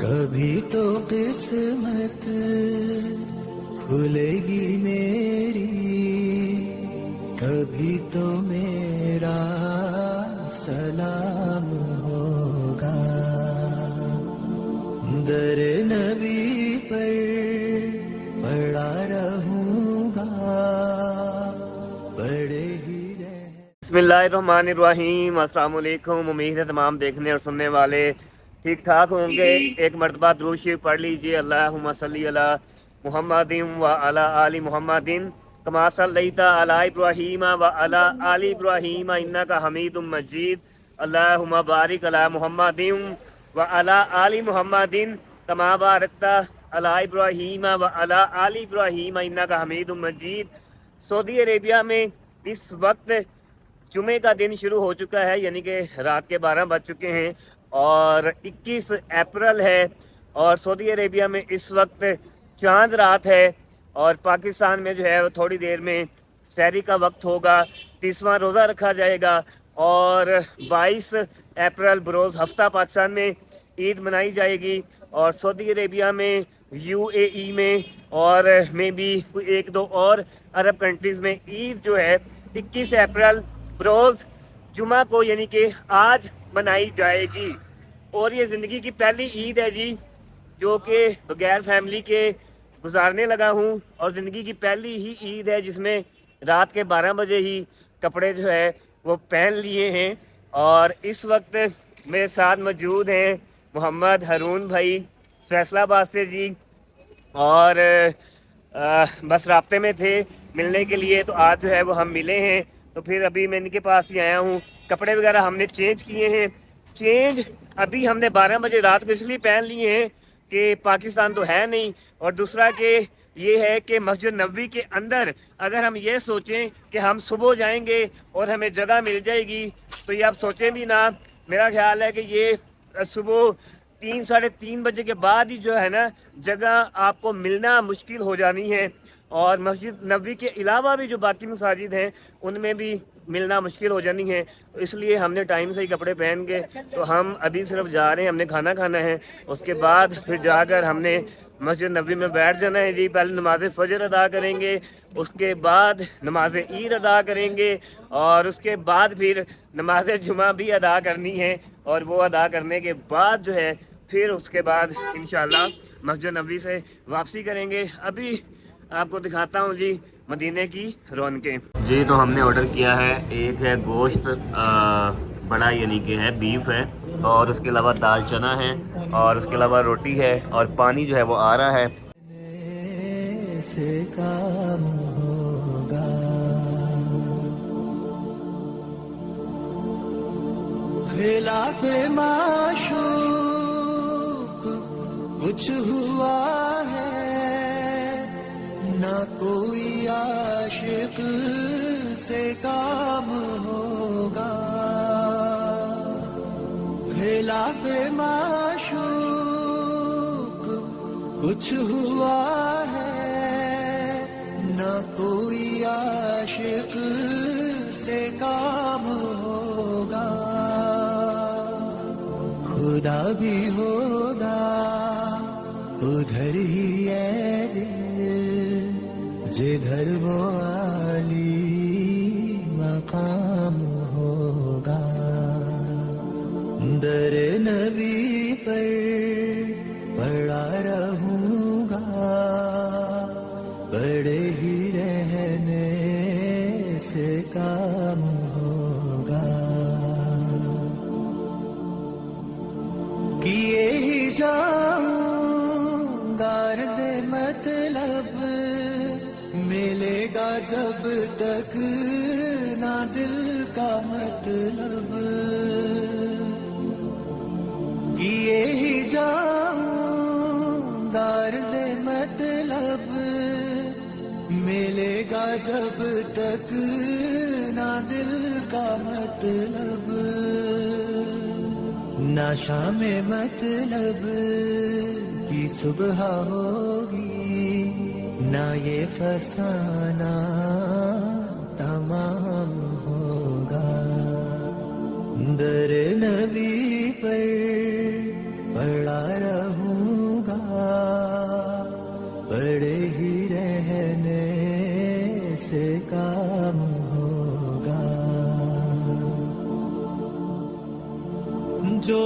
کبھی تو قسمت کھلے گی میری، کبھی تو میرا سلام ہوگا، در نبی پر پڑا رہوں گا، پڑے ہی رہے۔ بسم اللہ الرحمن الرحیم۔ السلام علیکم۔ امید ہے تمام دیکھنے اور سننے والے ٹھیک ٹھاک ہوں گے۔ ایک مرتبہ درود شریف پڑھ لیجئے۔ اللہم صلی علی محمد و علی آل محمد کما صلیت علی ابراہیم و علی آل ابراہیم انک حمید مجید۔ اللہم بارک علی محمد و علی آل محمد کما بارکت علی ابراہیم و علی آل ابراہیم انک حمید مجید۔ سعودی عربیہ میں اس وقت جمعے کا دن شروع ہو چکا ہے، یعنی کہ رات کے 12 بج چکے ہیں اور 21 اپریل ہے، اور سعودی عربیہ میں اس وقت چاند رات ہے، اور پاکستان میں جو ہے وہ تھوڑی دیر میں سحری کا وقت ہوگا، 30واں روزہ رکھا جائے گا، اور 22 اپریل بروز ہفتہ پاکستان میں عید منائی جائے گی، اور سعودی عربیہ میں، UAE میں، اور میں بھی ایک دو اور عرب کنٹریز میں عید جو ہے 21 اپریل بروز جمعہ کو یعنی کہ آج منائی جائے گی۔ اور یہ زندگی کی پہلی عید ہے جی جو کہ بغیر فیملی کے گزارنے لگا ہوں، اور زندگی کی پہلی ہی عید ہے جس میں رات کے 12 بجے ہی کپڑے جو ہے وہ پہن لیے ہیں۔ اور اس وقت میرے ساتھ موجود ہیں محمد ہارون بھائی فیصلہ آباد سے جی، اور بس رابطے میں تھے ملنے کے لیے، تو آج جو ہے وہ ہم ملے ہیں، تو پھر ابھی میں ان کے پاس ہی آیا ہوں۔ کپڑے وغیرہ ہم نے چینج کیے ہیں، چینج ابھی ہم نے 12 بجے رات کو اس لیے پہن لیے ہیں کہ پاکستان تو ہے نہیں، اور دوسرا کہ یہ ہے کہ مسجد نبوی کے اندر اگر ہم یہ سوچیں کہ ہم صبح جائیں گے اور ہمیں جگہ مل جائے گی تو یہ آپ سوچیں بھی نہ۔ میرا خیال ہے کہ یہ صبح 3 ساڑھے 3 بجے کے بعد ہی جو ہے نا جگہ آپ کو ملنا مشکل ہو جانی ہے، اور مسجد نبوی کے علاوہ بھی جو باقی مساجد ہیں ان میں بھی ملنا مشکل ہو جانی ہے، اس لیے ہم نے ٹائم سے ہی کپڑے پہن کے، تو ہم ابھی صرف جا رہے ہیں، ہم نے کھانا کھانا ہے، اس کے بعد پھر جا کر ہم نے مسجد نبوی میں بیٹھ جانا ہے جی۔ پہلے نماز فجر ادا کریں گے، اس کے بعد نماز عید ادا کریں گے، اور اس کے بعد پھر نماز جمعہ بھی ادا کرنی ہے، اور وہ ادا کرنے کے بعد جو ہے پھر اس کے بعد انشاءاللہ مسجد نبوی سے واپسی کریں گے۔ ابھی آپ کو دکھاتا ہوں جی مدینے کی رونقیں جی۔ تو ہم نے آرڈر کیا ہے، ایک ہے گوشت بڑا یعنی کہ ہے بیف ہے، اور اس کے علاوہ دال چنا ہے، اور اس کے علاوہ روٹی ہے، اور پانی جو ہے وہ آ رہا ہے۔ سے کام ہوگا، خلاف معشوق کچھ ہوا ہے، نہ کوئی عاشق سے کام ہوگا، خلاف معشوق کچھ ہوا ہے، نہ کوئی عاشق سے کام ہوگا، خدا بھی ہوگا ادھر ہی ہے دل جدھر وہ عالی مقام ہوگا، در نبی پر پڑا رہوں گا، پڑے ہی رہنے سے کام ہوگا، کیے ہی جاؤں غرض مطلب، ملے گا جب تک نہ دل کا مطلب، کیے ہی جاؤں غرض مطلب، ملے گا جب تک نہ دل کا مطلب، نہ شام مطلب کی صبح ہوگی، نہ یہ فسانہ تمام ہوگا، در نبی پر پڑا رہوں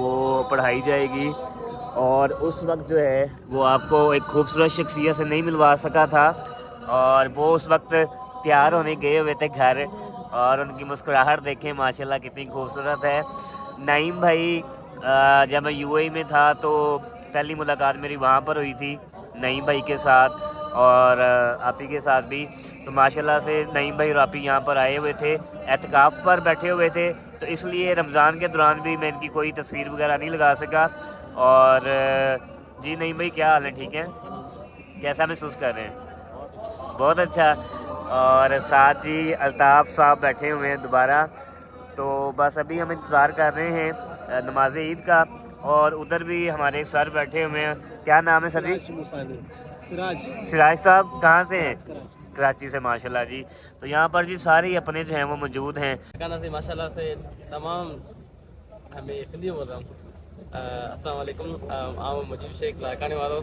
وہ پڑھائی جائے گی، اور اس وقت جو ہے وہ آپ کو ایک خوبصورت شخصیت سے نہیں ملوا سکا تھا، اور وہ اس وقت تیار ہونے گئے ہوئے تھے گھر، اور ان کی مسکراہٹ دیکھیں ماشاءاللہ کتنی خوبصورت ہے۔ نعیم بھائی جب میں یو اے میں تھا تو پہلی ملاقات میری وہاں پر ہوئی تھی نعیم بھائی کے ساتھ اور آپی کے ساتھ بھی، تو ماشاءاللہ سے نعیم بھائی اور آپی یہاں پر آئے ہوئے تھے، اعتکاف پر بیٹھے ہوئے تھے، تو اس لیے رمضان کے دوران بھی میں ان کی کوئی تصویر وغیرہ نہیں لگا سکا۔ اور جی نعیم بھائی کیا حال ہے، ٹھیک ہے؟ کیسا محسوس کر رہے ہیں؟ بہت اچھا۔ اور ساتھ ہی الطاف صاحب بیٹھے ہوئے ہیں دوبارہ، تو بس ابھی ہم انتظار کر رہے ہیں نماز عید کا، اور ادھر بھی ہمارے سر بیٹھے ہوئے ہیں۔ کیا نام ہے سر جی؟ سراج صاحب کہاں سے ہیں؟ کراچی سے، ماشاءاللہ جی۔ تو یہاں پر جی سارے اپنے جو ہیں وہ موجود ہیں۔ ماشاءاللہ سے تمام ہمیں سندھی بول رہا ہوں السلام علیکم، عام مجیب شیخ لائقانے والوں،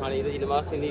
ہاں عید کی نماز تھیندی،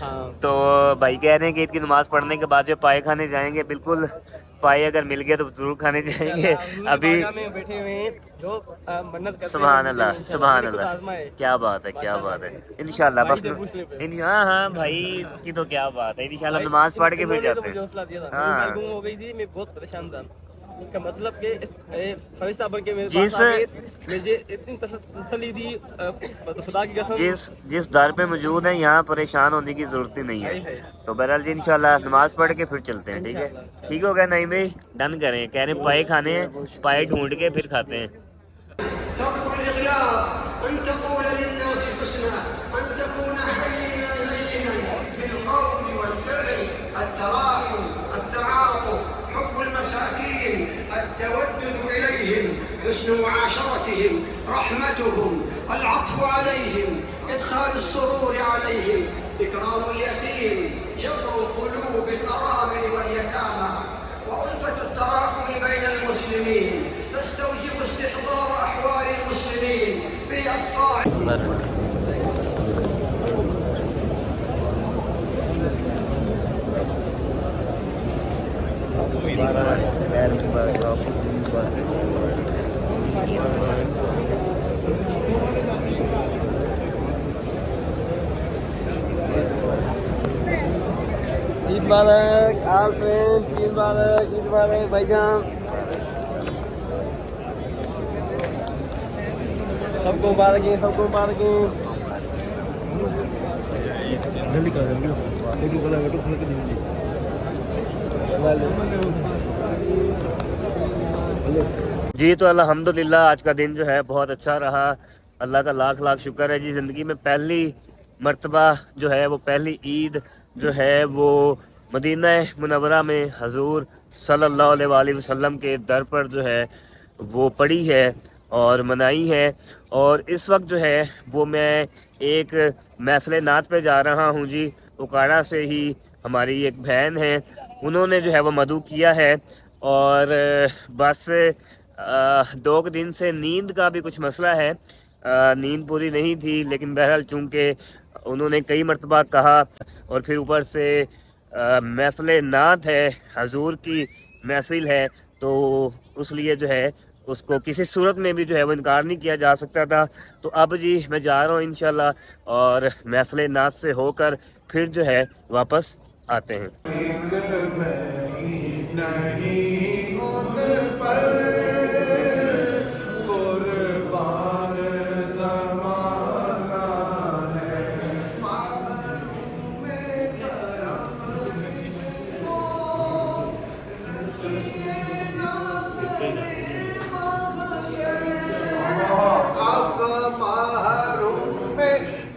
ہاں تو بھائی کہہ رہے ہیں کہ عید کی نماز پڑھنے کے بعد جو پائے کھانے جائیں گے، بالکل پائے اگر مل گئے تو ضرور کھانے جائیں گے۔ ابھی میں بیٹھے ہوئے ہیں جو منت کرتے ہیں، سبحان اللہ سبحان اللہ، کیا بات ہے کیا بات ہے۔ انشاءاللہ بس ہاں ہاں بھائی کی تو کیا بات ہے، انشاءاللہ نماز پڑھ کے پھر جاتے ہیں۔ حوصلہ دیا تھا، ہاں گم ہو گئی تھی، میں بہت پریشان تھا، اس کا مطلب کہ فرشتہ بن کے میرے جس پاس آ گئے، مجھے اتنی تسلی دی خدا کی قسم۔ جس در پہ موجود ہیں یہاں پریشان ہونے کی ضرورت ہی نہیں ہے۔ تو بہرحال جی انشاءاللہ نماز پڑھ کے پھر چلتے ہیں، ٹھیک ہے؟ ٹھیک ہو گیا نعیم بھائی؟ ڈن کریں، کہہ رہے ہیں پائے کھانے ہیں، پائے ڈھونڈ کے پھر کھاتے ہیں۔ ترك الإغلاق، أن تقول للناس حسنا، أن تكون حينا لينا بالقول والفعل، التراحم، التعاطف، حب المساكين، التودد إليهم، حسن معاشرتهم، رحمتهم، العطف عليهم، إدخال السرور عليهم، إكرام اليتيم، جبر قلوب الأرامل واليتامى، وألفة التراحم بين المسلمين تستوجب استحضار أحوال المسلمين في أصقاع عید مبارک آل فرینڈ، عید مبارک، عید مبارک بھائی جان، سب کو مبارک ہیں، سب کو مبارک ہیں۔ جی تو الحمدللہ آج کا دن جو ہے بہت اچھا رہا، اللہ کا لاکھ لاکھ شکر ہے جی۔ زندگی میں پہلی مرتبہ جو ہے وہ پہلی عید جو ہے وہ مدینہ منورہ میں حضور صلی اللہ علیہ وآلہ وسلم کے در پر جو ہے وہ پڑھی ہے اور منائی ہے۔ اور اس وقت جو ہے وہ میں ایک محفل نعت پہ جا رہا ہوں جی، اکاڑا سے ہی ہماری ایک بہن ہے، انہوں نے جو ہے وہ مدعو کیا ہے، اور بس 2 دن سے نیند کا بھی کچھ مسئلہ ہے، نیند پوری نہیں تھی، لیکن بہرحال چونکہ انہوں نے کئی مرتبہ کہا، اور پھر اوپر سے محفل نعت ہے، حضور کی محفل ہے، تو اس لیے جو ہے اس کو کسی صورت میں بھی جو ہے وہ انکار نہیں کیا جا سکتا تھا۔ تو اب جی میں جا رہا ہوں انشاءاللہ، اور محفل نعت سے ہو کر پھر جو ہے واپس آتے ہیں۔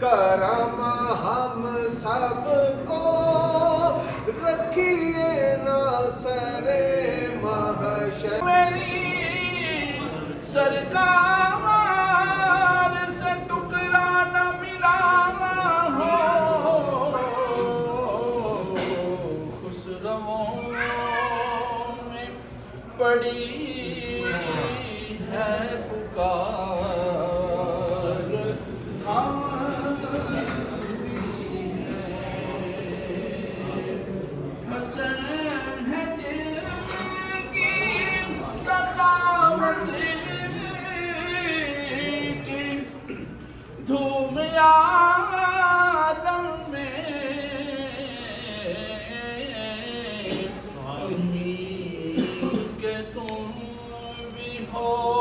کرم ہم سب کو رکھیے نا سر محشر، میری سرکار سے ٹکڑا نہ ملا ہو، بڑی ہے پکار حسن ہے دل کی سخاوت کی دھوم عالم میں کہ تم بھی ہو